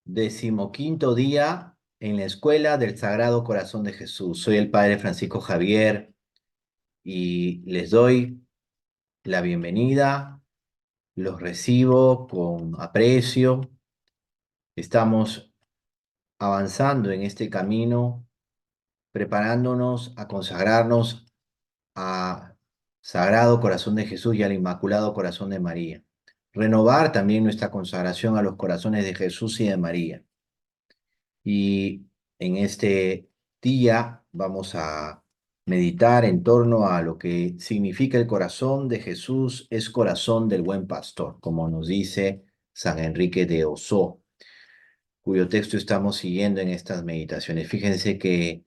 Decimoquinto día en la Escuela del Sagrado Corazón de Jesús. Soy el Padre Francisco Javier y les doy la bienvenida, los recibo con aprecio. Estamos avanzando en este camino, preparándonos a consagrarnos a Sagrado Corazón de Jesús y al Inmaculado Corazón de María. Renovar también nuestra consagración a los corazones de Jesús y de María. Y en este día vamos a meditar en torno a lo que significa el corazón de Jesús es corazón del buen pastor, como nos dice San Enrique de Osó, cuyo texto estamos siguiendo en estas meditaciones. Fíjense que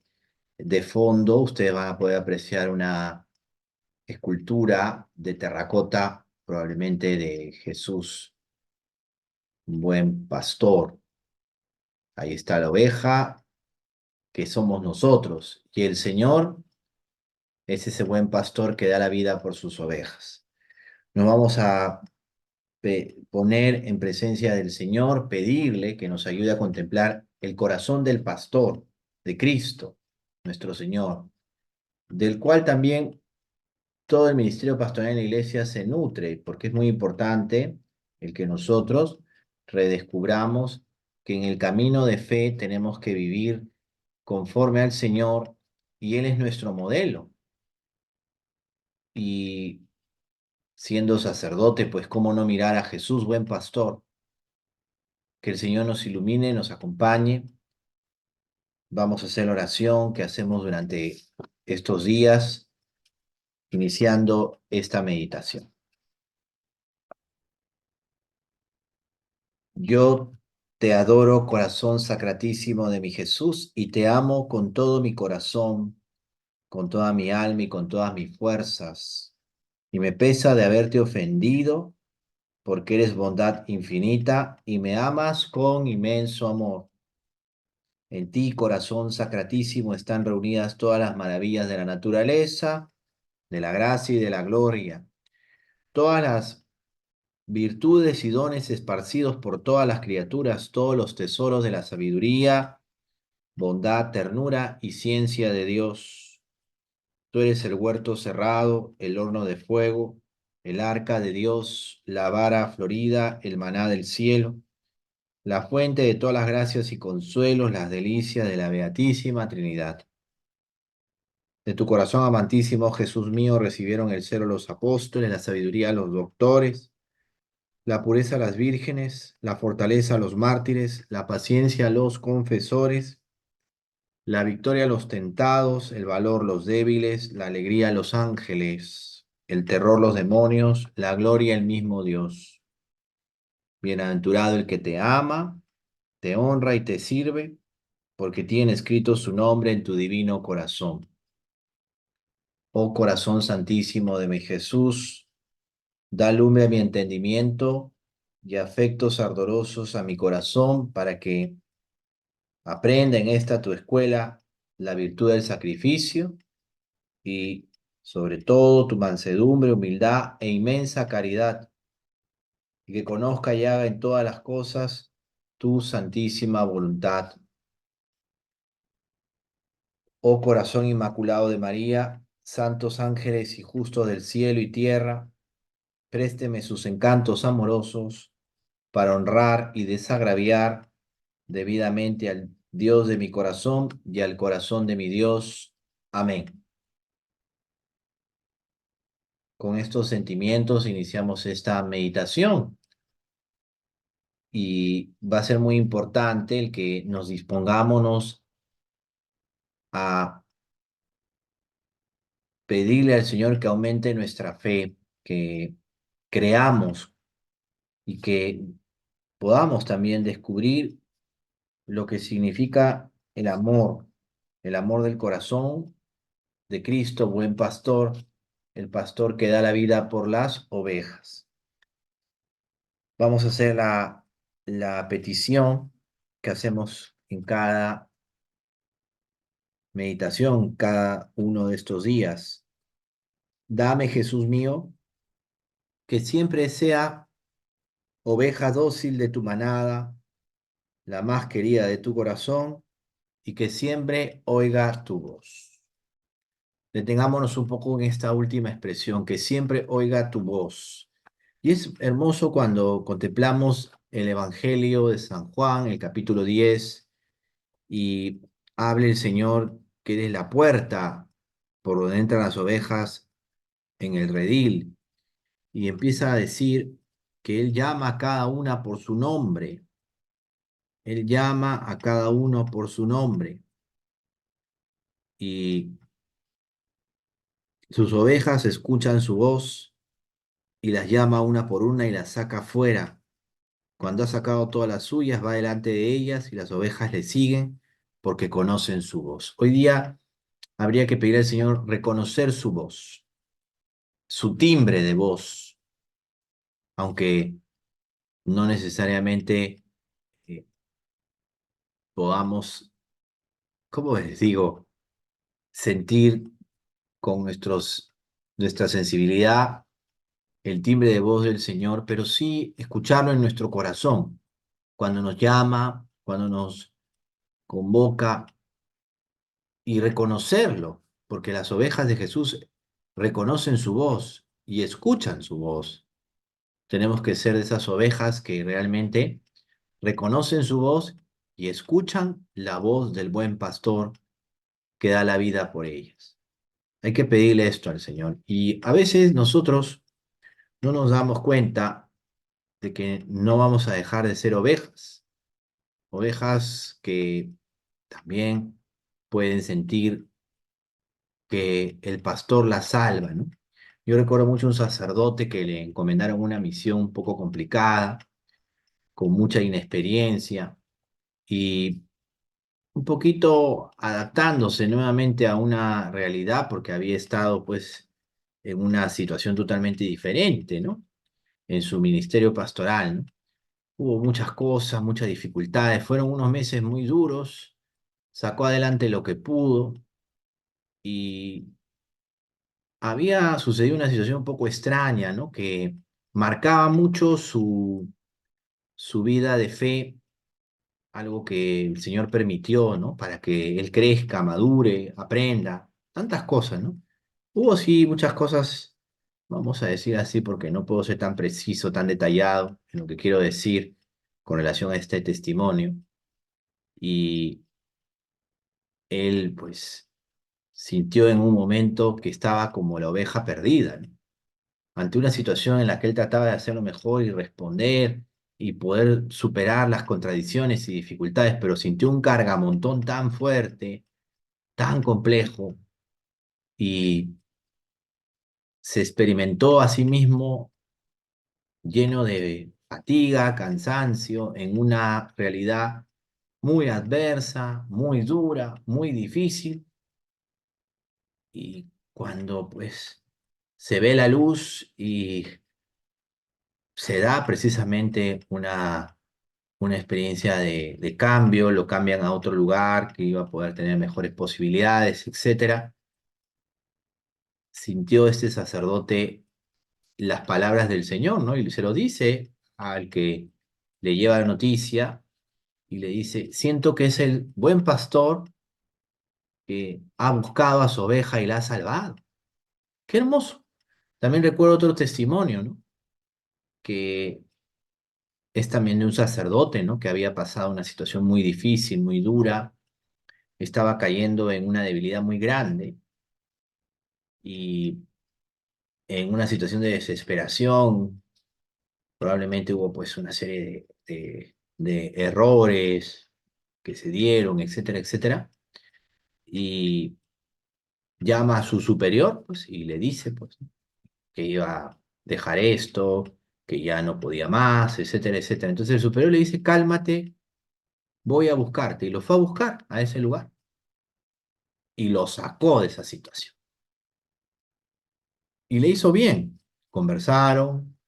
de fondo ustedes van a poder apreciar una escultura de terracota, probablemente de Jesús, un buen pastor. Ahí está la oveja, que somos nosotros, y el Señor es ese buen pastor que da la vida por sus ovejas. Nos vamos a poner en presencia del Señor, pedirle que nos ayude a contemplar el corazón del pastor, de Cristo, nuestro Señor, del cual también todo el ministerio pastoral en la iglesia se nutre, porque es muy importante el que nosotros redescubramos que en el camino de fe tenemos que vivir conforme al Señor y Él es nuestro modelo. Y siendo sacerdote, pues cómo no mirar a Jesús, buen pastor. Que el Señor nos ilumine, nos acompañe. Vamos a hacer la oración que hacemos durante estos días, iniciando esta meditación. Yo te adoro, corazón sacratísimo de mi Jesús, y te amo con todo mi corazón, con toda mi alma y con todas mis fuerzas. Y me pesa de haberte ofendido, porque eres bondad infinita y me amas con inmenso amor. En ti, corazón sacratísimo, están reunidas todas las maravillas de la naturaleza, de la gracia y de la gloria, todas las virtudes y dones esparcidos por todas las criaturas, todos los tesoros de la sabiduría, bondad, ternura y ciencia de Dios. Tú eres el huerto cerrado, el horno de fuego, el arca de Dios, la vara florida, el maná del cielo, la fuente de todas las gracias y consuelos, las delicias de la Beatísima Trinidad. De tu corazón amantísimo, Jesús mío, recibieron el celo los apóstoles, la sabiduría los doctores, la pureza las vírgenes, la fortaleza los mártires, la paciencia los confesores, la victoria los tentados, el valor los débiles, la alegría los ángeles, el terror los demonios, la gloria el mismo Dios. Bienaventurado el que te ama, te honra y te sirve, porque tiene escrito su nombre en tu divino corazón. Oh corazón santísimo de mi Jesús, da lumbre a mi entendimiento y afectos ardorosos a mi corazón para que aprenda en esta tu escuela la virtud del sacrificio y sobre todo tu mansedumbre, humildad e inmensa caridad, y que conozca y haga en todas las cosas tu santísima voluntad. Oh corazón inmaculado de María, santos ángeles y justos del cielo y tierra, présteme sus encantos amorosos para honrar y desagraviar debidamente al Dios de mi corazón y al corazón de mi Dios. Amén. Con estos sentimientos iniciamos esta meditación y va a ser muy importante el que nos dispongámonos a pedirle al Señor que aumente nuestra fe, que creamos y que podamos también descubrir lo que significa el amor del corazón de Cristo, buen pastor, el pastor que da la vida por las ovejas. Vamos a hacer la petición que hacemos en cada meditación, cada uno de estos días. Dame, Jesús mío, que siempre sea oveja dócil de tu manada, la más querida de tu corazón, y que siempre oiga tu voz. Detengámonos un poco en esta última expresión, que siempre oiga tu voz. Y es hermoso cuando contemplamos el Evangelio de San Juan, el capítulo 10, y hable el Señor que eres la puerta por donde entran las ovejas en el redil, y empieza a decir que Él llama a cada una por su nombre. Él llama a cada uno por su nombre, y sus ovejas escuchan su voz y las llama una por una y las saca fuera. Cuando ha sacado todas las suyas, va delante de ellas y las ovejas le siguen porque conocen su voz. Hoy día habría que pedir al Señor reconocer su voz, su timbre de voz, aunque no necesariamente eh, podamos, ¿cómo les digo?, sentir con nuestra sensibilidad el timbre de voz del Señor, pero sí escucharlo en nuestro corazón, cuando nos llama, cuando nos convoca, y reconocerlo, porque las ovejas de Jesús reconocen su voz y escuchan su voz. Tenemos que ser de esas ovejas que realmente reconocen su voz y escuchan la voz del buen pastor que da la vida por ellas. Hay que pedirle esto al Señor. Y a veces nosotros no nos damos cuenta de que no vamos a dejar de ser ovejas, ovejas que también pueden sentir que el pastor las salva, ¿no? Yo recuerdo mucho un sacerdote que le encomendaron una misión un poco complicada, con mucha inexperiencia y un poquito adaptándose nuevamente a una realidad porque había estado pues en una situación totalmente diferente, ¿no? En su ministerio pastoral, ¿no? Hubo muchas cosas, muchas dificultades, fueron unos meses muy duros, sacó adelante lo que pudo y había sucedido una situación un poco extraña, ¿no? Que marcaba mucho su vida de fe, algo que el Señor permitió, ¿no? Para que él crezca, madure, aprenda, tantas cosas, ¿no? Hubo sí muchas cosas, vamos a decir así, porque no puedo ser tan preciso, tan detallado en lo que quiero decir con relación a este testimonio. Y él, pues, sintió en un momento que estaba como la oveja perdida, ¿no? Ante una situación en la que él trataba de hacerlo mejor y responder y poder superar las contradicciones y dificultades, pero sintió un cargamontón tan fuerte, tan complejo, y se experimentó a sí mismo lleno de fatiga, cansancio, en una realidad muy adversa, muy dura, muy difícil, y cuando pues se ve la luz y se da precisamente una experiencia de cambio, lo cambian a otro lugar que iba a poder tener mejores posibilidades, etcétera. Sintió este sacerdote las palabras del Señor, ¿no? Y se lo dice al que le lleva la noticia y le dice, siento que es el buen pastor que ha buscado a su oveja y la ha salvado. Qué hermoso. También recuerdo otro testimonio, ¿no? Que es también de un sacerdote, ¿no? Que había pasado una situación muy difícil, muy dura, estaba cayendo en una debilidad muy grande y en una situación de desesperación. Probablemente hubo pues una serie de errores que se dieron, etcétera, etcétera. Y llama a su superior pues, y le dice pues, que iba a dejar esto, que ya no podía más, etcétera, etcétera. Entonces el superior le dice, cálmate, voy a buscarte. Y lo fue a buscar a ese lugar y lo sacó de esa situación. Y le hizo bien. Conversaron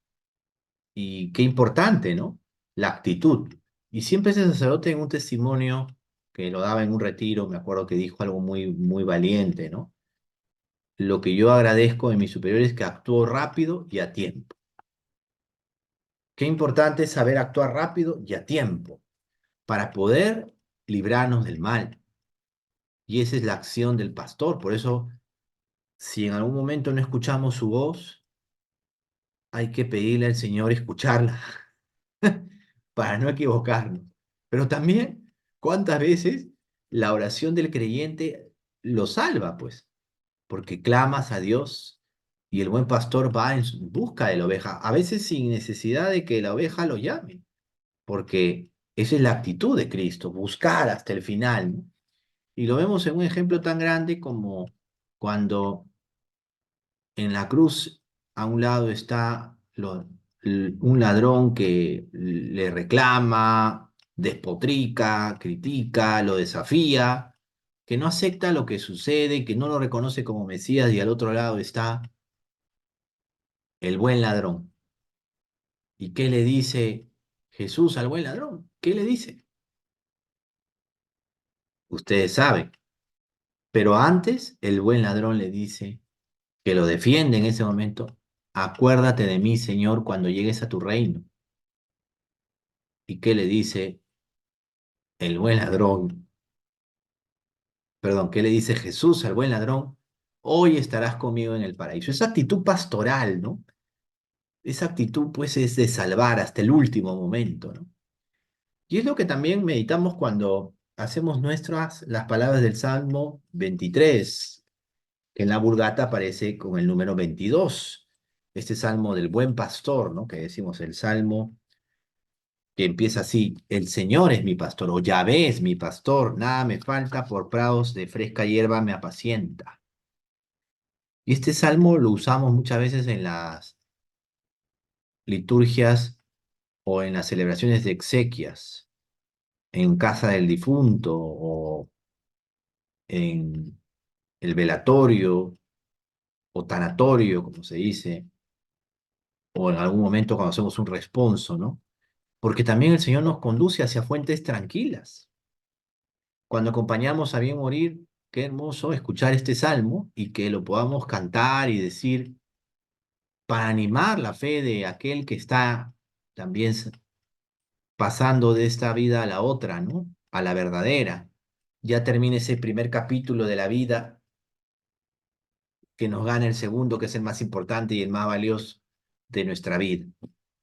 y qué importante, ¿no? La actitud. Y siempre ese sacerdote en un testimonio que lo daba en un retiro, me acuerdo que dijo algo muy, muy valiente, ¿no? Lo que yo agradezco de mis superiores es que actuó rápido y a tiempo. Qué importante es saber actuar rápido y a tiempo, para poder librarnos del mal. Y esa es la acción del pastor. Por eso, si en algún momento no escuchamos su voz, hay que pedirle al Señor escucharla para no equivocarnos. Pero también, ¿cuántas veces la oración del creyente lo salva, pues? Porque clamas a Dios y el buen pastor va en busca de la oveja, a veces sin necesidad de que la oveja lo llame, porque esa es la actitud de Cristo, buscar hasta el final, ¿no? Y lo vemos en un ejemplo tan grande como cuando en la cruz a un lado está un ladrón que le reclama, despotrica, critica, lo desafía, que no acepta lo que sucede, que no lo reconoce como Mesías, y al otro lado está el buen ladrón. ¿Y qué le dice Jesús al buen ladrón? ¿Qué le dice? Ustedes saben. Pero antes el buen ladrón le dice, que lo defiende en ese momento: acuérdate de mí, Señor, cuando llegues a tu reino. ¿Y qué le dice el buen ladrón? Perdón, ¿qué le dice Jesús al buen ladrón? Hoy estarás conmigo en el paraíso. Esa actitud pastoral, ¿no? Esa actitud, pues, es de salvar hasta el último momento, ¿no? Y es lo que también meditamos cuando hacemos nuestras las palabras del Salmo 23, que en la Vulgata aparece con el número 22. Este salmo del buen pastor, ¿no? Que decimos el salmo que empieza así: el Señor es mi pastor, o Yahvé es mi pastor, nada me falta, por prados de fresca hierba me apacienta. Y este salmo lo usamos muchas veces en las liturgias o en las celebraciones de exequias, en casa del difunto o en el velatorio o tanatorio, como se dice, o en algún momento cuando hacemos un responso, ¿no? Porque también el Señor nos conduce hacia fuentes tranquilas. Cuando acompañamos a bien morir, qué hermoso escuchar este salmo y que lo podamos cantar y decir para animar la fe de aquel que está también pasando de esta vida a la otra, ¿no? A la verdadera. Ya termina ese primer capítulo de la vida, que nos gana el segundo, que es el más importante y el más valioso de nuestra vida,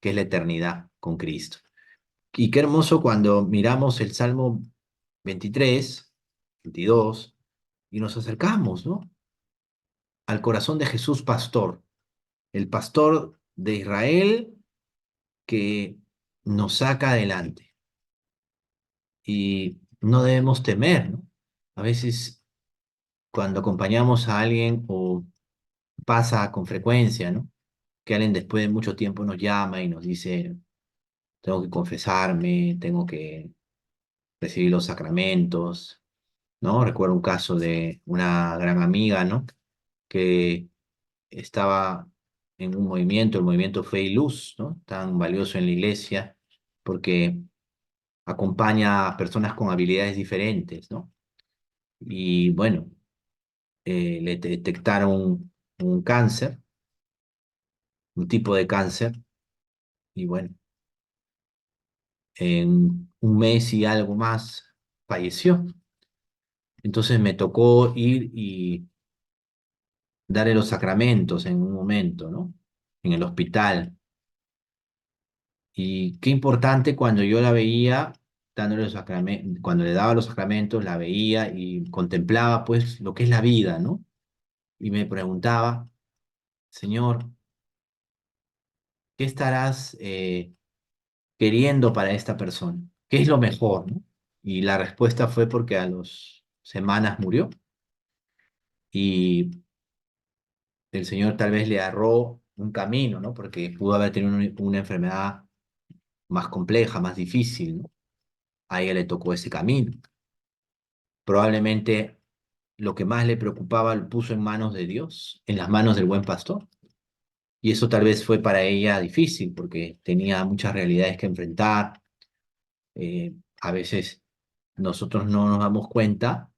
que es la eternidad con Cristo. Y qué hermoso cuando miramos el Salmo 23, 22, y nos acercamos, ¿no? Al corazón de Jesús pastor, el pastor de Israel que nos saca adelante. Y no debemos temer, ¿no? A veces cuando acompañamos a alguien, o pasa con frecuencia, ¿no? Que alguien después de mucho tiempo nos llama y nos dice: tengo que confesarme, tengo que recibir los sacramentos, ¿no? Recuerdo un caso de una gran amiga, ¿no? Que estaba en un movimiento, el movimiento Fe y Luz, ¿no? Tan valioso en la iglesia, porque acompaña a personas con habilidades diferentes, ¿no? Y bueno, le detectaron un cáncer, un tipo de cáncer, y bueno, en un mes y algo más falleció. Entonces me tocó ir y darle los sacramentos en un momento, ¿no? En el hospital. Y qué importante cuando yo la veía dándole los sacramentos, cuando le daba los sacramentos, la veía y contemplaba pues lo que es la vida, ¿no? Y me preguntaba: Señor, ¿qué estarás queriendo para esta persona? ¿Qué es lo mejor, no? Y la respuesta fue: porque a las semanas murió y el Señor tal vez le agarró un camino, ¿no? Porque pudo haber tenido una enfermedad más compleja, más difícil, ¿no? A ella le tocó ese camino. Probablemente lo que más le preocupaba lo puso en manos de Dios, en las manos del buen pastor. Y eso tal vez fue para ella difícil porque tenía muchas realidades que enfrentar. A veces nosotros no nos damos cuenta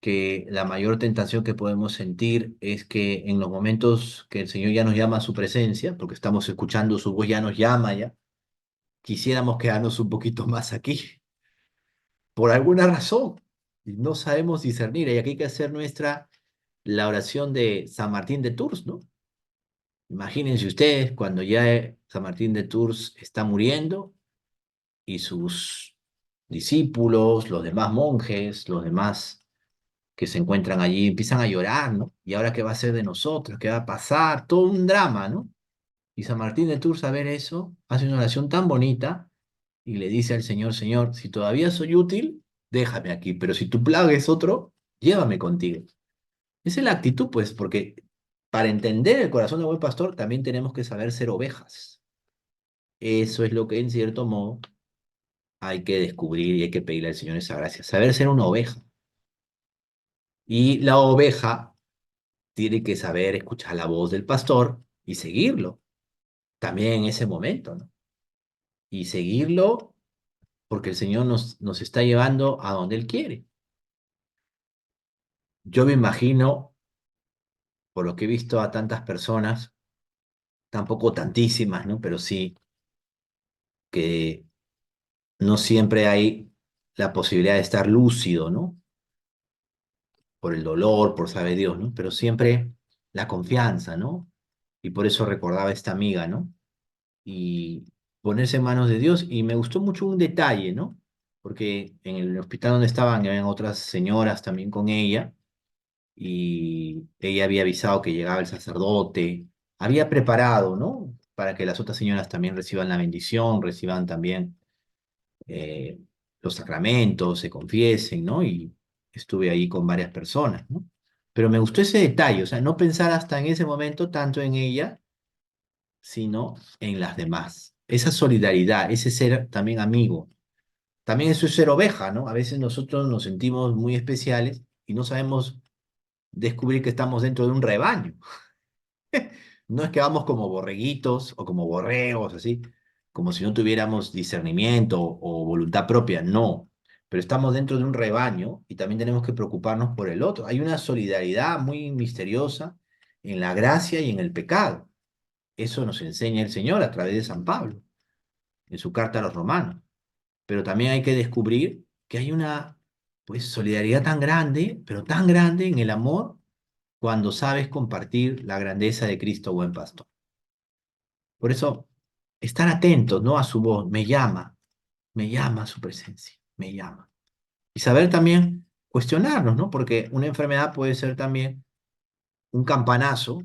que la mayor tentación que podemos sentir es que en los momentos que el Señor ya nos llama a su presencia, porque estamos escuchando su voz, ya nos llama ya, quisiéramos quedarnos un poquito más aquí, por alguna razón y no sabemos discernir. Y aquí hay que hacer la oración de San Martín de Tours, ¿no? Imagínense ustedes cuando ya San Martín de Tours está muriendo y sus discípulos, los demás monjes, los demás que se encuentran allí, empiezan a llorar, ¿no? ¿Y ahora qué va a ser de nosotros? ¿Qué va a pasar? Todo un drama, ¿no? Y San Martín de Tours, a ver eso, hace una oración tan bonita y le dice al Señor, Señor, si todavía soy útil, déjame aquí, pero si tu plaga es otro, llévame contigo. Esa es la actitud, pues, porque para entender el corazón del buen pastor también tenemos que saber ser ovejas. Eso es lo que, en cierto modo, hay que descubrir y hay que pedirle al Señor esa gracia. Saber ser una oveja. Y la oveja tiene que saber escuchar la voz del pastor y seguirlo, también en ese momento, ¿no? Y seguirlo porque el Señor nos está llevando a donde Él quiere. Yo me imagino, por lo que he visto a tantas personas, tampoco tantísimas, ¿no? Pero sí que no siempre hay la posibilidad de estar lúcido, ¿no? Por el dolor, por saber Dios, ¿no? Pero siempre la confianza, ¿no? Y por eso recordaba a esta amiga, ¿no? Y ponerse en manos de Dios. Y me gustó mucho un detalle, ¿no? Porque en el hospital donde estaban, habían otras señoras también con ella, y ella había avisado que llegaba el sacerdote, había preparado, ¿no? Para que las otras señoras también reciban la bendición, reciban también eh, los sacramentos, se confiesen, ¿no? Y estuve ahí con varias personas, ¿no? Pero me gustó ese detalle, o sea, no pensar hasta en ese momento tanto en ella, sino en las demás. Esa solidaridad, ese ser también amigo. También eso es ser oveja, ¿no? A veces nosotros nos sentimos muy especiales y no sabemos descubrir que estamos dentro de un rebaño. No es que vamos como borreguitos o como borregos, así, como si no tuviéramos discernimiento o voluntad propia, no. Pero estamos dentro de un rebaño y también tenemos que preocuparnos por el otro. Hay una solidaridad muy misteriosa en la gracia y en el pecado. Eso nos enseña el Señor a través de San Pablo, en su carta a los romanos. Pero también hay que descubrir que hay una, pues, solidaridad tan grande, pero tan grande en el amor cuando sabes compartir la grandeza de Cristo buen pastor. Por eso, estar atentos, ¿no? A su voz, me llama a su presencia, me llama. Y saber también cuestionarnos, ¿no? Porque una enfermedad puede ser también un campanazo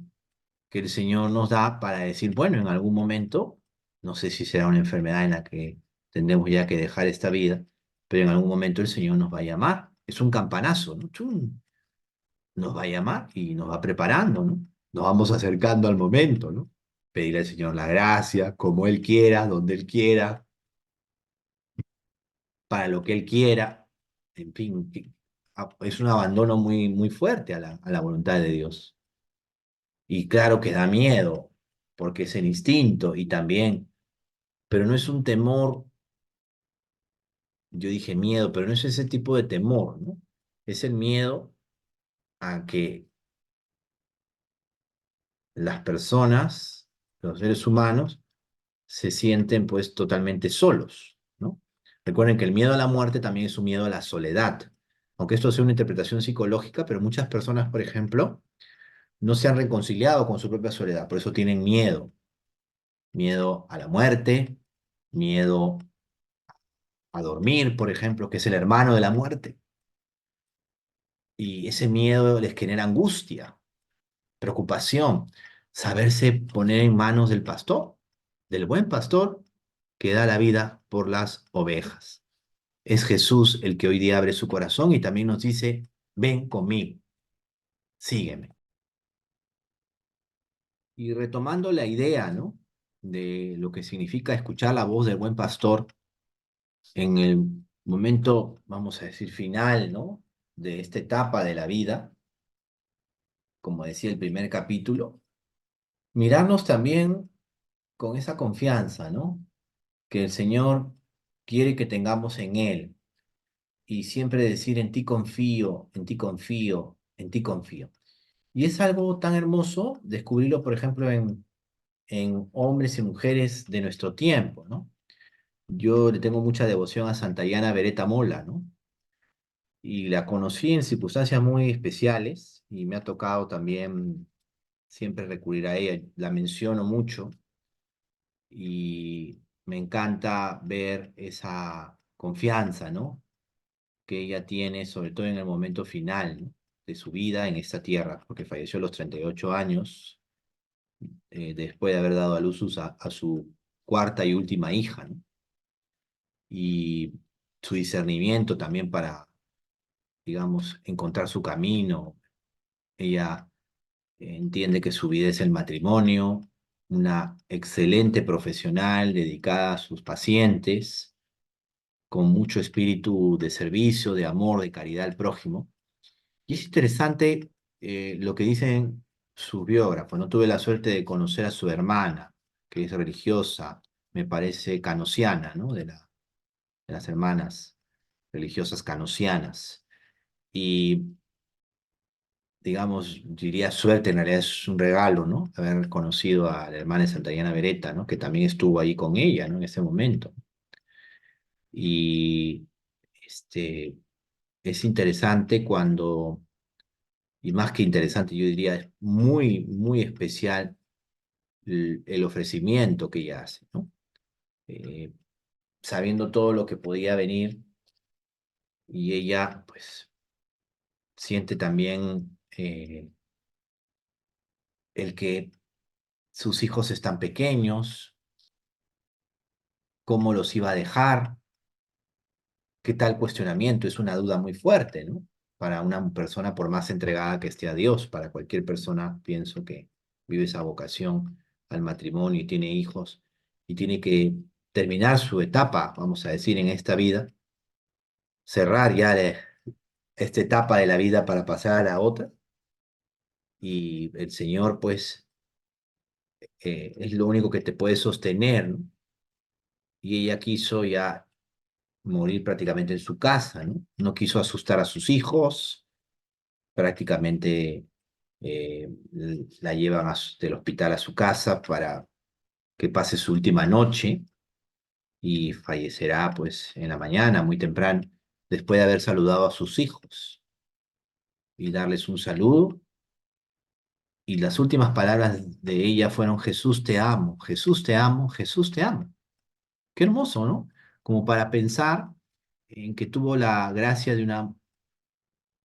que el Señor nos da para decir, bueno, en algún momento, no sé si será una enfermedad en la que tendremos ya que dejar esta vida, pero en algún momento el Señor nos va a llamar. Es un campanazo, ¿no? Chum, nos va a llamar y nos va preparando, ¿no? Nos vamos acercando al momento, ¿no? Pedirle al Señor la gracia, como Él quiera, donde Él quiera, para lo que Él quiera. En fin, es un abandono muy, muy fuerte a la voluntad de Dios. Y claro que da miedo, porque es el instinto y también, pero no es un temor, yo dije miedo, pero no es ese tipo de temor, ¿no? Es el miedo a que las personas, los seres humanos, se sienten pues totalmente solos, ¿no? Recuerden que el miedo a la muerte también es un miedo a la soledad, aunque esto sea una interpretación psicológica, pero muchas personas, por ejemplo, no se han reconciliado con su propia soledad, por eso tienen miedo, miedo a la muerte, miedo a dormir, por ejemplo, que es el hermano de la muerte, y ese miedo les genera angustia, preocupación, saberse poner en manos del pastor, del buen pastor que da la vida por las ovejas. Es Jesús el que hoy día abre su corazón y también nos dice, ven conmigo, sígueme. Y retomando la idea, ¿no? De lo que significa escuchar la voz del buen pastor en el momento, vamos a decir, final, ¿no? De esta etapa de la vida, como decía el primer capítulo, mirarnos también con esa confianza, ¿no? Que el Señor quiere que tengamos en Él y siempre decir, en ti confío, en ti confío, en ti confío. Y es algo tan hermoso descubrirlo, por ejemplo, en hombres y mujeres de nuestro tiempo, ¿no? Yo le tengo mucha devoción a Santa Diana Beretta Mola, ¿no? y la conocí en circunstancias muy especiales y me ha tocado también siempre recurrir a ella. La menciono mucho y me encanta ver esa confianza, ¿no? Que ella tiene, sobre todo en el momento final, ¿no? de su vida en esta tierra, porque falleció a los 38 años, después de haber dado a luz a su cuarta y última hija, ¿no? Y su discernimiento también para, digamos, encontrar su camino. Ella entiende que su vida es el matrimonio, una excelente profesional dedicada a sus pacientes, con mucho espíritu de servicio, de amor, de caridad al prójimo. Y es interesante lo que dicen sus biógrafos. No tuve la suerte de conocer a su hermana, que es religiosa, me parece canosiana, ¿no? De las hermanas religiosas canosianas. Y digamos, diría suerte, en realidad es un regalo, ¿no? Haber conocido a la hermana de Santa Diana Beretta, ¿no? Que también estuvo ahí con ella, ¿no? En ese momento. Y este, es interesante cuando, y más que interesante, yo diría, es muy, muy especial el ofrecimiento que ella hace, ¿no? Eh, Sabiendo todo lo que podía venir y ella, pues, siente también el que sus hijos están pequeños, cómo los iba a dejar. ¿Qué tal cuestionamiento? Es una duda muy fuerte, ¿no? Para una persona, por más entregada que esté a Dios, para cualquier persona, pienso que vive esa vocación al matrimonio y tiene hijos y tiene que terminar su etapa, vamos a decir, en esta vida, cerrar ya esta etapa de la vida para pasar a la otra. Y el Señor, pues, es lo único que te puede sostener, ¿no? Y ella quiso ya morir prácticamente en su casa, ¿no? No quiso asustar a sus hijos, prácticamente la llevan del hospital a su casa para que pase su última noche y fallecerá pues en la mañana, muy temprano, después de haber saludado a sus hijos y darles un saludo. Y las últimas palabras de ella fueron: Jesús te amo, Jesús te amo, Jesús te amo. Qué hermoso, ¿no? Como para pensar en que tuvo la gracia de una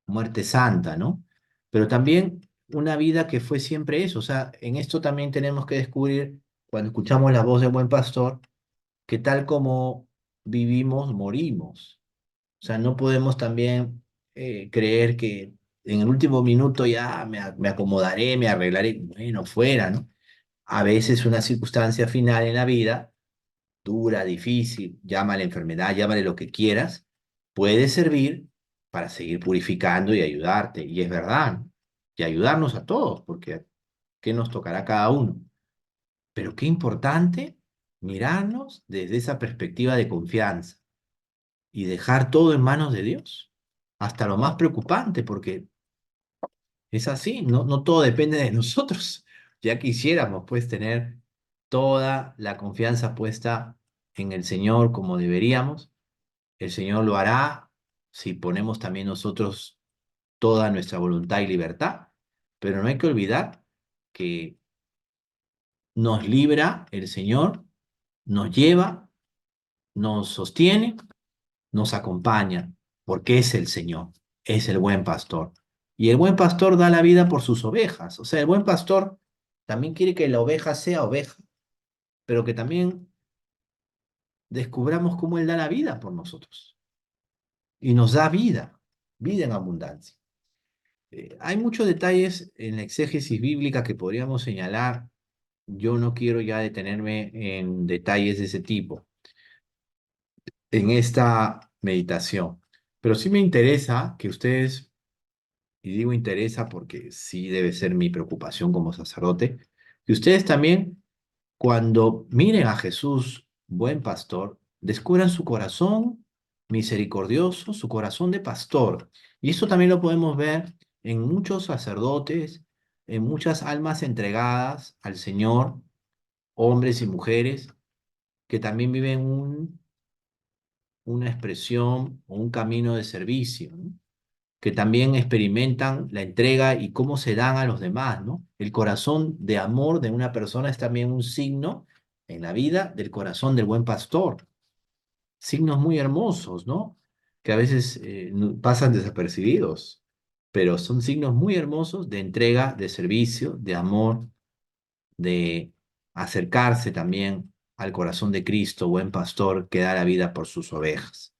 muerte santa, ¿no? Pero también una vida que fue siempre eso. O sea, en esto también tenemos que descubrir, cuando escuchamos la voz del buen pastor, que tal como vivimos, morimos. O sea, no podemos también creer que en el último minuto ya me acomodaré, me arreglaré. Bueno, fuera, ¿no? A veces una circunstancia final en la vida dura, difícil, llámale enfermedad, llámale lo que quieras, puede servir para seguir purificando y ayudarte. Y es verdad, ¿no? Y ayudarnos a todos, porque ¿qué nos tocará a cada uno? Pero qué importante mirarnos desde esa perspectiva de confianza y dejar todo en manos de Dios, hasta lo más preocupante, porque es así, no, no todo depende de nosotros. Ya quisiéramos pues tener toda la confianza puesta en el Señor como deberíamos. El Señor lo hará si ponemos también nosotros toda nuestra voluntad y libertad, pero no hay que olvidar que nos libra el Señor, nos lleva, nos sostiene, nos acompaña, porque es el Señor, es el buen pastor. Y el buen pastor da la vida por sus ovejas. O sea, el buen pastor también quiere que la oveja sea oveja, pero que también descubramos cómo Él da la vida por nosotros. Y nos da vida, vida en abundancia. Hay muchos detalles en la exégesis bíblica que podríamos señalar. Yo no quiero ya detenerme en detalles de ese tipo en esta meditación, pero sí me interesa que ustedes, y digo interesa porque sí debe ser mi preocupación como sacerdote, que ustedes también, cuando miren a Jesús, buen pastor, descubran su corazón misericordioso, su corazón de pastor. Y eso también lo podemos ver en muchos sacerdotes, en muchas almas entregadas al Señor, hombres y mujeres, que también viven una expresión o un camino de servicio, ¿no? que también experimentan la entrega y cómo se dan a los demás, ¿no? El corazón de amor de una persona es también un signo en la vida del corazón del buen pastor. Signos muy hermosos, ¿no? Que a veces pasan desapercibidos, pero son signos muy hermosos de entrega, de servicio, de amor, de acercarse también al corazón de Cristo, buen pastor que da la vida por sus ovejas.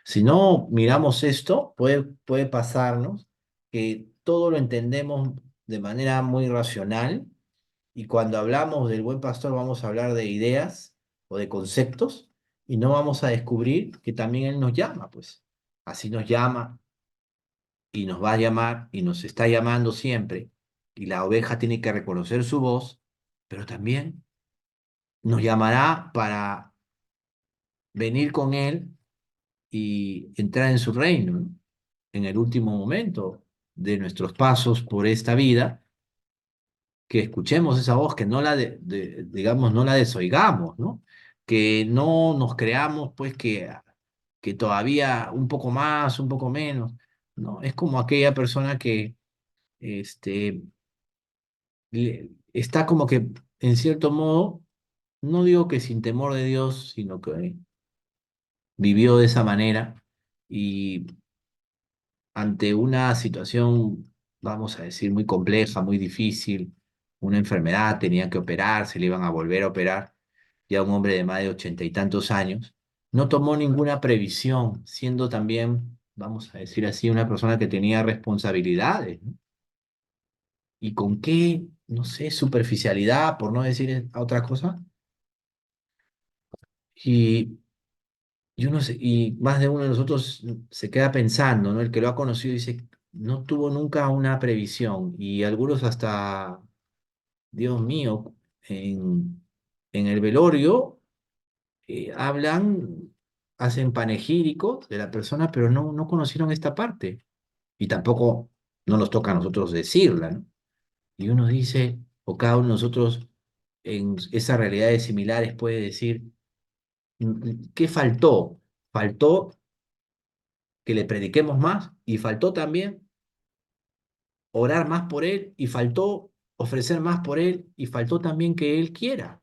Si no miramos esto, puede pasarnos que todo lo entendemos de manera muy racional y cuando hablamos del buen pastor vamos a hablar de ideas o de conceptos y no vamos a descubrir que también Él nos llama, pues. Así nos llama y nos va a llamar y nos está llamando siempre y la oveja tiene que reconocer su voz, pero también nos llamará para venir con Él y entrar en su reino, ¿no? En el último momento de nuestros pasos por esta vida, que escuchemos esa voz, que no digamos, no la desoigamos, ¿no? Que no nos creamos, pues, que todavía un poco más, un poco menos, ¿no? Es como aquella persona que, este, está como que, en cierto modo, no digo que sin temor de Dios, sino que vivió de esa manera y ante una situación, vamos a decir, muy compleja, muy difícil, una enfermedad, tenía que operarse, le iban a volver a operar, ya un hombre de más de 80 y tantos años, no tomó ninguna previsión, siendo también, vamos a decir así, una persona que tenía responsabilidades, ¿no? Y con qué, no sé, superficialidad, por no decir otra cosa, y yo no sé, y más de uno de nosotros se queda pensando, ¿no? El que lo ha conocido dice, no tuvo nunca una previsión. Y algunos hasta, Dios mío, en el velorio hablan, hacen panegíricos de la persona, pero no conocieron esta parte. Y tampoco no nos toca a nosotros decirla, ¿no? Y uno dice, o cada uno de nosotros en esas realidades similares puede decir, ¿qué faltó? Faltó que le prediquemos más y faltó también orar más por él y faltó ofrecer más por él y faltó también que él quiera,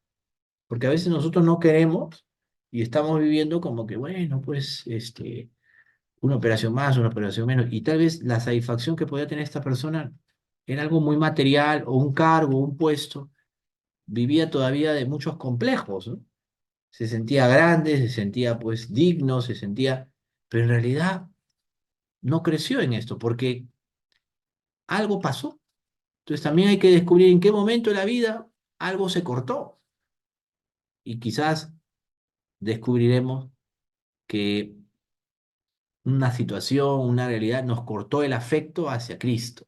porque a veces nosotros no queremos y estamos viviendo como que, bueno, pues, una operación más, una operación menos, y tal vez la satisfacción que podía tener esta persona era algo muy material o un cargo, un puesto, vivía todavía de muchos complejos, ¿no? Se sentía grande, se sentía pues digno, se sentía, pero en realidad no creció en esto porque algo pasó. Entonces también hay que descubrir en qué momento de la vida algo se cortó y quizás descubriremos que una situación, una realidad nos cortó el afecto hacia Cristo,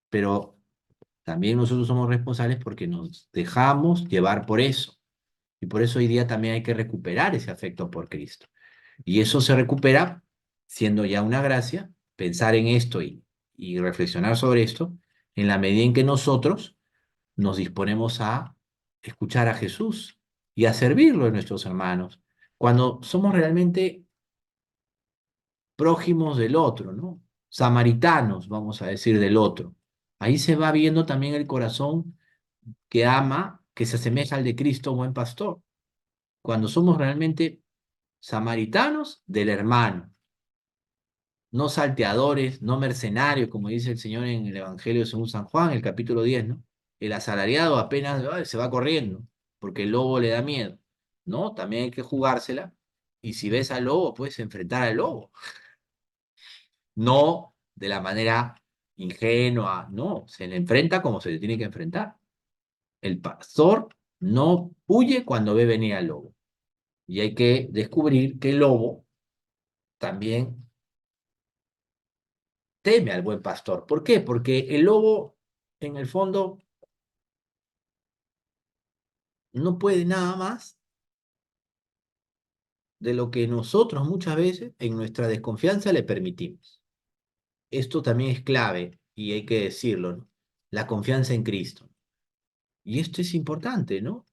pero también nosotros somos responsables porque nos dejamos llevar por eso y por eso hoy día también hay que recuperar ese afecto por Cristo y eso se recupera siendo ya una gracia, pensar en esto y reflexionar sobre esto en la medida en que nosotros nos disponemos a escuchar a Jesús y a servirlo a nuestros hermanos. Cuando somos realmente prójimos del otro, ¿no? Samaritanos, vamos a decir, del otro. Ahí se va viendo también el corazón que ama, que se asemeja al de Cristo, buen pastor. Cuando somos realmente samaritanos del hermano, no salteadores, no mercenarios, como dice el Señor en el Evangelio según San Juan, el capítulo 10, ¿no? El asalariado apenas ay, se va corriendo, porque el lobo le da miedo, ¿no? También hay que jugársela, y si ves al lobo, puedes enfrentar al lobo, no de la manera ingenua, no, se le enfrenta como se le tiene que enfrentar. El pastor no huye cuando ve venir al lobo, y hay que descubrir que el lobo también teme al buen pastor. ¿Por qué? Porque el lobo, en el fondo, no puede nada más de lo que nosotros muchas veces en nuestra desconfianza le permitimos. Esto también es clave y hay que decirlo, ¿no? La confianza en Cristo. Y esto es importante, ¿no?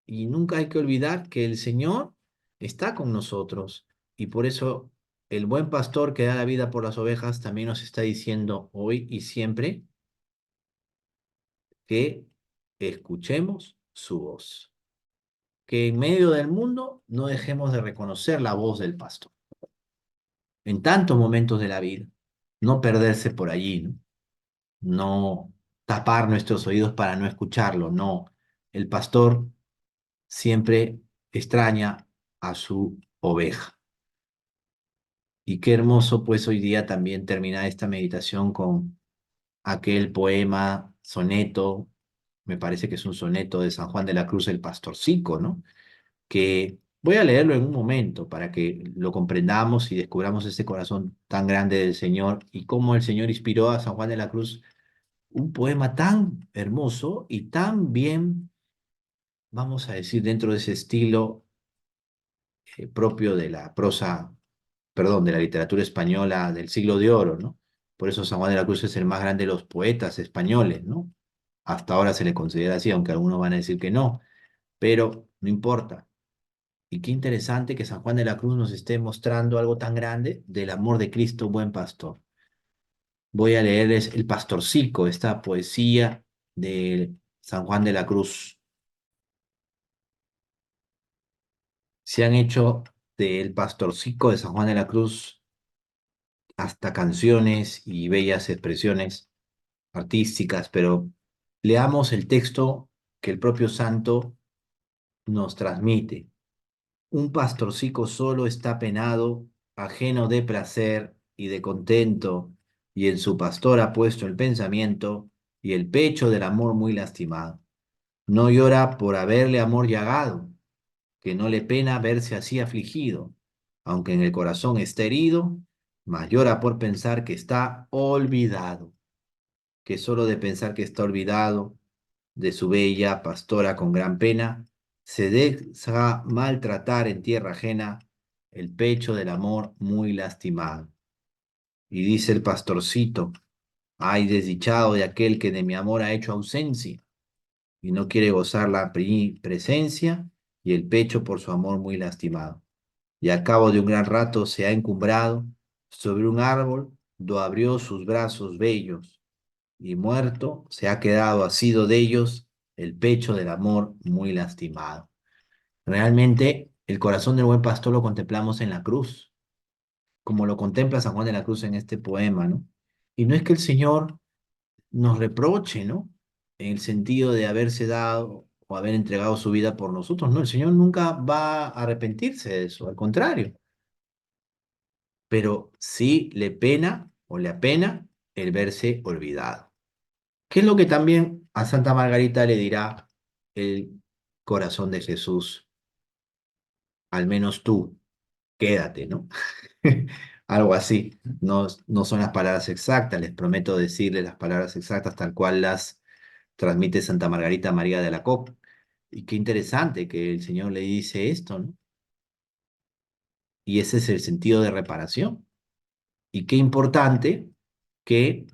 Y nunca hay que olvidar que el Señor está con nosotros y por eso el buen pastor que da la vida por las ovejas también nos está diciendo hoy y siempre que escuchemos su voz, que en medio del mundo no dejemos de reconocer la voz del pastor. En tantos momentos de la vida, no perderse por allí, ¿no? No tapar nuestros oídos para no escucharlo, no. El pastor siempre extraña a su oveja. Y qué hermoso pues hoy día también terminar esta meditación con aquel poema, soneto, me parece que es un soneto de San Juan de la Cruz, el Pastorcico, ¿no? Que voy a leerlo en un momento para que lo comprendamos y descubramos ese corazón tan grande del Señor y cómo el Señor inspiró a San Juan de la Cruz un poema tan hermoso y tan bien, vamos a decir, dentro de ese estilo propio de la prosa, perdón, de la literatura española del siglo de oro, ¿no? Por eso San Juan de la Cruz es el más grande de los poetas españoles, ¿no? Hasta ahora se le considera así, aunque algunos van a decir que no, pero no importa. Y qué interesante que San Juan de la Cruz nos esté mostrando algo tan grande del amor de Cristo, buen pastor. Voy a leerles El Pastorcico, esta poesía de San Juan de la Cruz. Se han hecho del Pastorcico de San Juan de la Cruz hasta canciones y bellas expresiones artísticas, pero leamos el texto que el propio santo nos transmite. Un pastorcico solo está penado, ajeno de placer y de contento, y en su pastor ha puesto el pensamiento y el pecho del amor muy lastimado. No llora por haberle amor llagado, que no le pena verse así afligido, aunque en el corazón esté herido, mas llora por pensar que está olvidado, que solo de pensar que está olvidado de su bella pastora con gran pena, se deja maltratar en tierra ajena el pecho del amor muy lastimado. Y dice el pastorcito, ay desdichado de aquel que de mi amor ha hecho ausencia y no quiere gozar la presencia y el pecho por su amor muy lastimado. Y al cabo de un gran rato se ha encumbrado sobre un árbol, do abrió sus brazos bellos y muerto se ha quedado asido de ellos el pecho del amor muy lastimado. Realmente el corazón del buen pastor lo contemplamos en la cruz, como lo contempla San Juan de la Cruz en este poema, ¿no? Y no es que el Señor nos reproche, ¿no? En el sentido de haberse dado o haber entregado su vida por nosotros, no, el Señor nunca va a arrepentirse de eso, al contrario, pero sí le pena o le apena el verse olvidado. ¿Qué es lo que también a Santa Margarita le dirá el corazón de Jesús? Al menos tú, quédate, ¿no? Algo así. No, no son las palabras exactas, les prometo decirles las palabras exactas tal cual las transmite Santa Margarita María de Alacoque. Y qué interesante que el Señor le dice esto, ¿no? Y ese es el sentido de reparación. Y qué importante que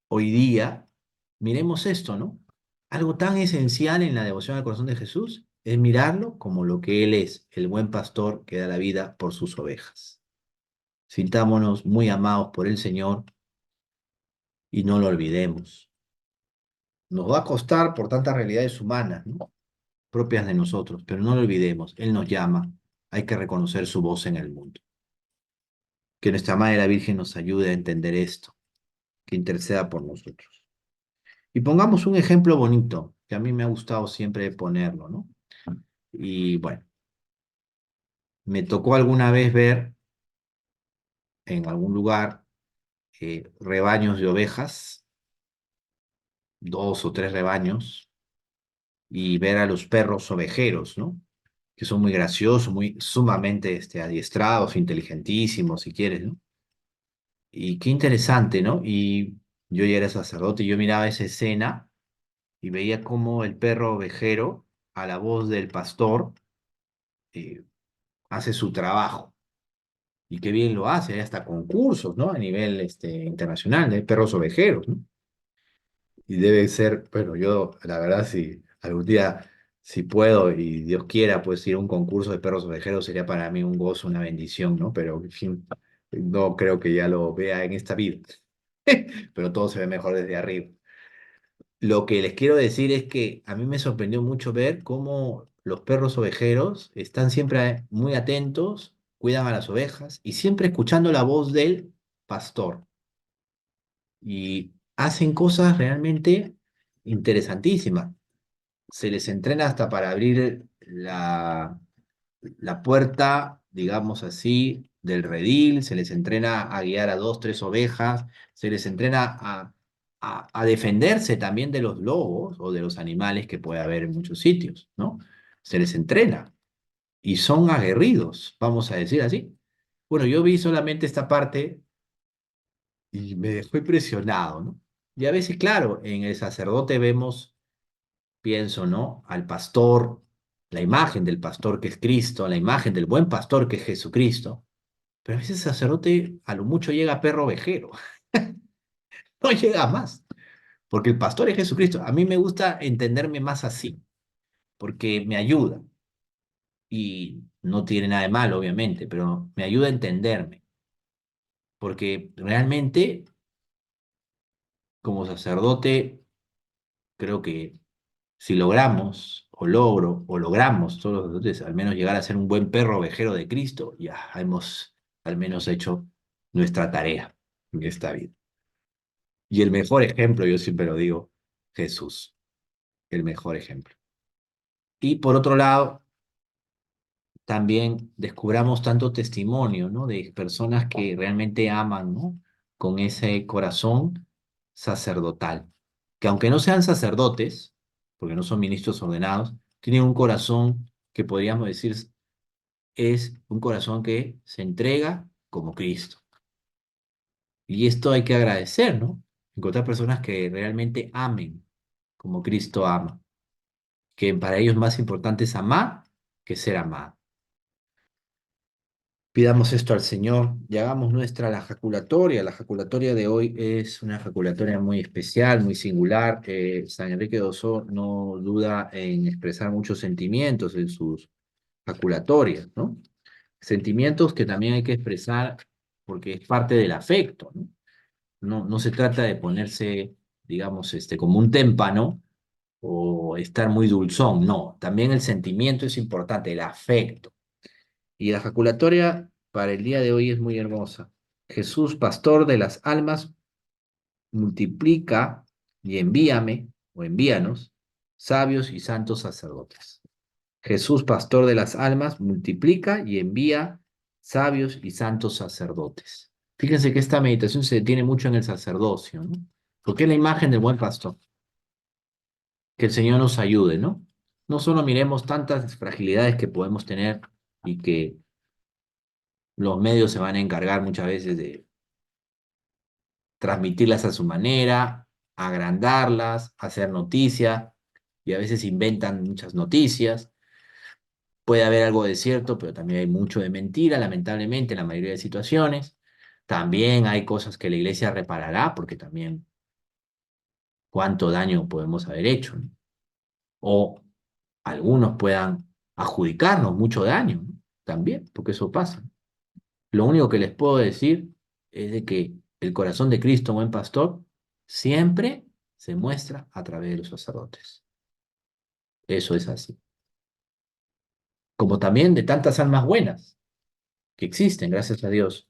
hoy día miremos esto, ¿no? Algo tan esencial en la devoción al corazón de Jesús es mirarlo como lo que Él es, el buen pastor que da la vida por sus ovejas. Sintámonos muy amados por el Señor y no lo olvidemos. Nos va a costar por tantas realidades humanas, ¿no? Propias de nosotros, pero no lo olvidemos. Él nos llama, hay que reconocer su voz en el mundo. Que nuestra Madre la Virgen nos ayude a entender esto, que interceda por nosotros. Y pongamos un ejemplo bonito, que a mí me ha gustado siempre ponerlo, ¿no? Y bueno, me tocó alguna vez ver en algún lugar rebaños de ovejas, dos o tres rebaños, y ver a los perros ovejeros, ¿no? Que son muy graciosos, muy sumamente adiestrados, inteligentísimos, si quieres, ¿no? Y qué interesante, ¿no? Y yo ya era sacerdote y yo miraba esa escena y veía cómo el perro ovejero, a la voz del pastor, eh, hace su trabajo. Y qué bien lo hace, hay hasta concursos, ¿no? A nivel internacional de perros ovejeros, ¿no? Y debe ser, bueno, yo, la verdad, si algún día, si puedo y Dios quiera, pues ir a un concurso de perros ovejeros sería para mí un gozo, una bendición, ¿no? Pero, en fin, No creo que ya lo vea en esta vida, pero todo se ve mejor desde arriba. Lo que les quiero decir es que a mí me sorprendió mucho ver cómo los perros ovejeros están siempre muy atentos, cuidan a las ovejas y siempre escuchando la voz del pastor. Y hacen cosas realmente interesantísimas. Se les entrena hasta para abrir la puerta, digamos así, del redil, se les entrena a guiar a dos, tres ovejas, se les entrena a defenderse también de los lobos o de los animales que puede haber en muchos sitios, ¿no? Se les entrena y son aguerridos, vamos a decir así. Bueno, yo vi solamente esta parte y me dejó impresionado, ¿no? Y a veces, claro, en el sacerdote vemos, pienso, ¿no? Al pastor, la imagen del pastor que es Cristo, la imagen del buen pastor que es Jesucristo, pero a veces el sacerdote a lo mucho llega a perro ovejero, no llega más, porque el pastor es Jesucristo. A mí me gusta entenderme más así, porque me ayuda y no tiene nada de malo, obviamente, pero me ayuda a entenderme, porque realmente como sacerdote creo que si logramos, o logro, o logramos todos los sacerdotes, al menos llegar a ser un buen perro ovejero de Cristo, ya hemos al menos hecho nuestra tarea en esta vida. Y el mejor ejemplo, yo siempre lo digo, Jesús, el mejor ejemplo. Y por otro lado, también descubramos tanto testimonio, ¿no? De personas que realmente aman, ¿no? Con ese corazón sacerdotal, que aunque no sean sacerdotes, porque no son ministros ordenados, tienen un corazón que podríamos decir es un corazón que se entrega como Cristo. Y esto hay que agradecer, ¿no? Encontrar personas que realmente amen como Cristo ama, que para ellos más importante es amar que ser amado. Pidamos esto al Señor y hagamos nuestra la jaculatoria. La jaculatoria de hoy es una jaculatoria muy especial, muy singular. San Enrique de Osorno no duda en expresar muchos sentimientos en sus jaculatorias, ¿no? Sentimientos que también hay que expresar porque es parte del afecto, ¿no? No se trata de ponerse, digamos, como un témpano o estar muy dulzón, no. También el sentimiento es importante, el afecto. Y la jaculatoria para el día de hoy es muy hermosa. Jesús, pastor de las almas, multiplica y envíame o envíanos sabios y santos sacerdotes. Jesús, pastor de las almas, multiplica y envía sabios y santos sacerdotes. Fíjense que esta meditación se detiene mucho en el sacerdocio, ¿no? Porque es la imagen del buen pastor. Que el Señor nos ayude, ¿no? No solo miremos tantas fragilidades que podemos tener y que los medios se van a encargar muchas veces de transmitirlas a su manera, agrandarlas, hacer noticia, y a veces inventan muchas noticias. Puede haber algo de cierto, pero también hay mucho de mentira, lamentablemente, en la mayoría de situaciones. También hay cosas que la iglesia reparará, porque también cuánto daño podemos haber hecho, ¿no? O algunos puedan adjudicarnos mucho daño, ¿no? También, porque eso pasa. Lo único que les puedo decir es de que el corazón de Cristo, buen pastor, siempre se muestra a través de los sacerdotes. Eso es así. Como también de tantas almas buenas que existen, gracias a Dios.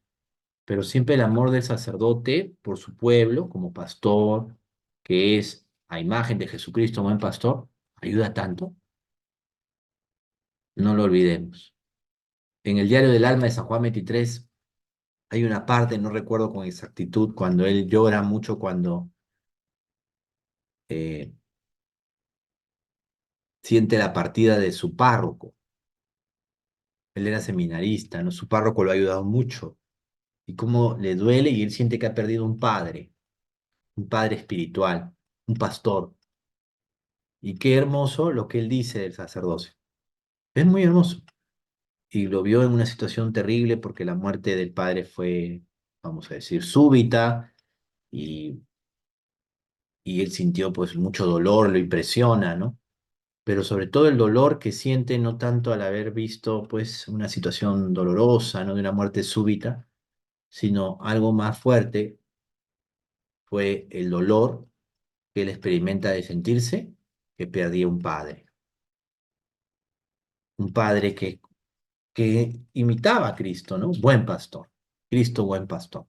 Pero siempre el amor del sacerdote por su pueblo, como pastor, que es a imagen de Jesucristo, buen pastor, ayuda tanto. No lo olvidemos. En el Diario del Alma de San Juan 23 hay una parte, no recuerdo con exactitud, cuando él llora mucho cuando eh, siente la partida de su párroco. Él era seminarista, ¿no? Su párroco lo ha ayudado mucho. Y cómo le duele y él siente que ha perdido un padre espiritual, un pastor. Y qué hermoso lo que él dice del sacerdocio. Es muy hermoso. Y lo vio en una situación terrible porque la muerte del padre fue, vamos a decir, súbita y, y él sintió pues mucho dolor, lo impresiona, ¿no? Pero sobre todo el dolor que siente no tanto al haber visto pues una situación dolorosa, ¿no? De una muerte súbita, sino algo más fuerte fue el dolor que él experimenta de sentirse que perdía un padre que imitaba a Cristo, ¿no? Buen pastor, Cristo buen pastor.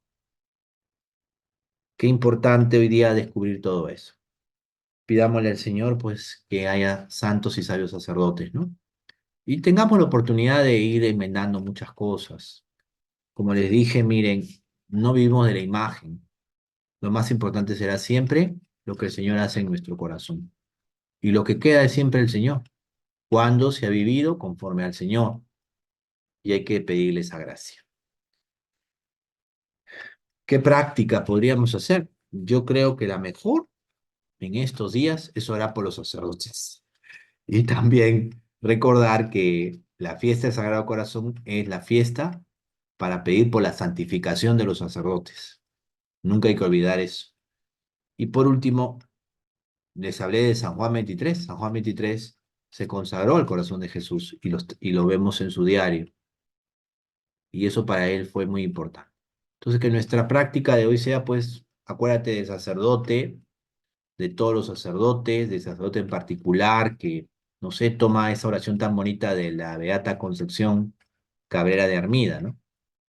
Qué importante hoy día descubrir todo eso. Pidámosle al Señor, pues, que haya santos y sabios sacerdotes, ¿no? Y tengamos la oportunidad de ir enmendando muchas cosas. Como les dije, miren, no vivimos de la imagen. Lo más importante será siempre lo que el Señor hace en nuestro corazón. Y lo que queda es siempre el Señor. Cuando se ha vivido conforme al Señor. Y hay que pedirle esa gracia. ¿Qué práctica podríamos hacer? Yo creo que la mejor en estos días es orar por los sacerdotes. Y también recordar que la fiesta del Sagrado Corazón es la fiesta para pedir por la santificación de los sacerdotes. Nunca hay que olvidar eso. Y por último, les hablé de San Juan 23. San Juan 23 se consagró al corazón de Jesús y lo vemos en su diario. Y eso para él fue muy importante. Entonces, que nuestra práctica de hoy sea, pues, acuérdate del sacerdote, de todos los sacerdotes, del sacerdote en particular, que, no sé, toma esa oración tan bonita de la Beata Concepción Cabrera de Armida, ¿no?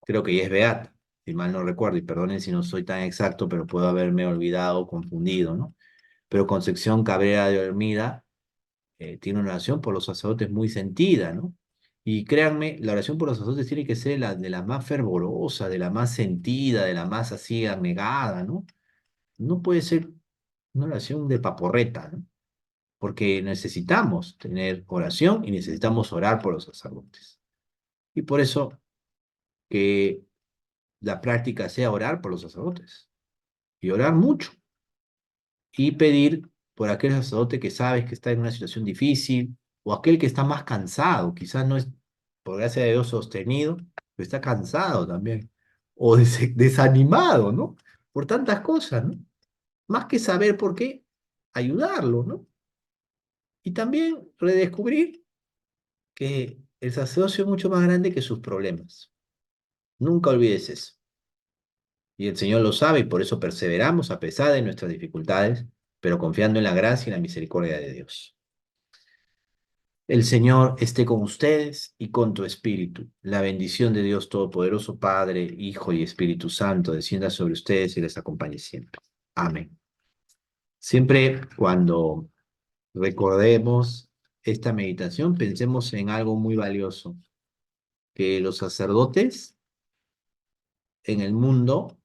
Creo que ella es beata, si mal no recuerdo, y perdonen si no soy tan exacto, pero puedo haberme olvidado, confundido, ¿no? Pero Concepción Cabrera de Armida tiene una oración por los sacerdotes muy sentida, ¿no? Y créanme, la oración por los sacerdotes tiene que ser la, de la más fervorosa, de la más sentida, de la más así anegada, ¿no? No puede ser una oración de paporreta, ¿no? Porque necesitamos tener oración y necesitamos orar por los sacerdotes. Y por eso que la práctica sea orar por los sacerdotes y orar mucho y pedir por aquel sacerdote que sabes que está en una situación difícil o aquel que está más cansado, quizás no es, por gracia de Dios, sostenido, pero está cansado también o desanimado, ¿no? Por tantas cosas, ¿no? Más que saber por qué, ayudarlo, ¿no? Y también redescubrir que el sacerdocio es mucho más grande que sus problemas. Nunca olvides eso. Y el Señor lo sabe y por eso perseveramos a pesar de nuestras dificultades, pero confiando en la gracia y la misericordia de Dios. El Señor esté con ustedes y con tu espíritu. La bendición de Dios Todopoderoso, Padre, Hijo y Espíritu Santo, descienda sobre ustedes y les acompañe siempre. Amén. Siempre cuando recordemos esta meditación, pensemos en algo muy valioso, que los sacerdotes en el mundo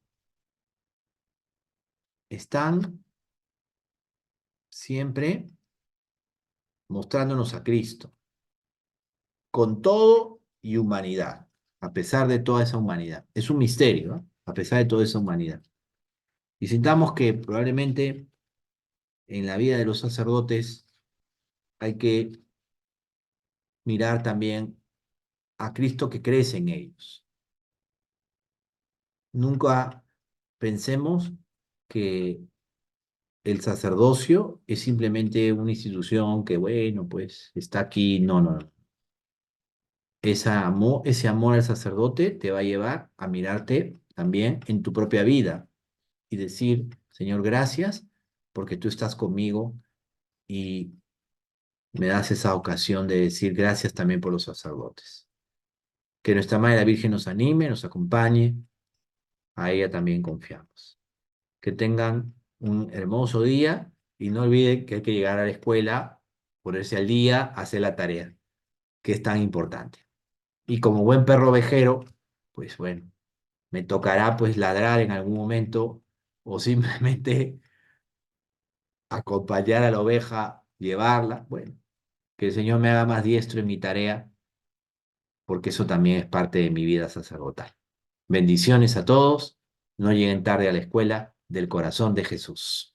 están siempre mostrándonos a Cristo, con todo y humanidad, a pesar de toda esa humanidad. Es un misterio, ¿no? A pesar de toda esa humanidad. Y sintamos que probablemente en la vida de los sacerdotes hay que mirar también a Cristo que crece en ellos. Nunca pensemos que el sacerdocio es simplemente una institución que, bueno, pues está aquí. No, no, no. Ese amor al sacerdote te va a llevar a mirarte también en tu propia vida y decir, Señor, gracias porque tú estás conmigo y me das esa ocasión de decir gracias también por los sacerdotes. Que nuestra Madre la Virgen nos anime, nos acompañe, a ella también confiamos. Que tengan un hermoso día y no olviden que hay que llegar a la escuela, ponerse al día, hacer la tarea, que es tan importante. Y como buen perro ovejero, pues bueno, me tocará pues ladrar en algún momento o simplemente acompañar a la oveja, llevarla. Bueno, que el Señor me haga más diestro en mi tarea, porque eso también es parte de mi vida sacerdotal. Bendiciones a todos, no lleguen tarde a la escuela del corazón de Jesús.